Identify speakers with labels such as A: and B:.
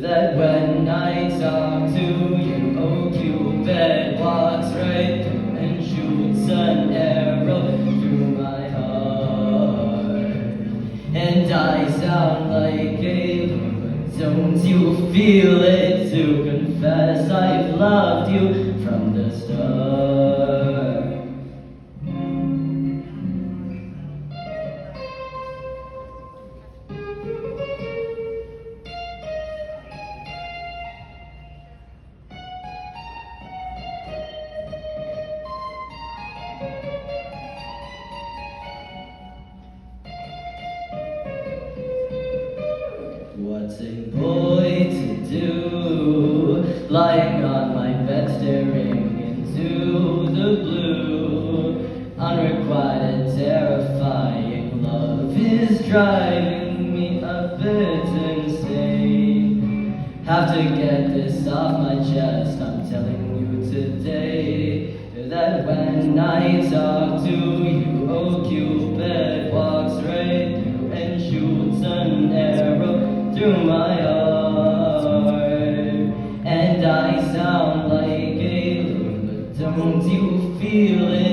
A: that when I talk to you, oh Cupid walks right through and shoots an arrow through my heart. And I sound like a loon, don't you feel it to confess I've loved you from the start? What's a boy to do, lying on my bed staring into the blue? Unrequited, terrifying love is driving me a bit insane. Have to get this off my chest, I'm telling you today, that when I talk to you, oh Cupid walks right through and shoots an arrow through my heart. And I sound like a loon, but don't you feel it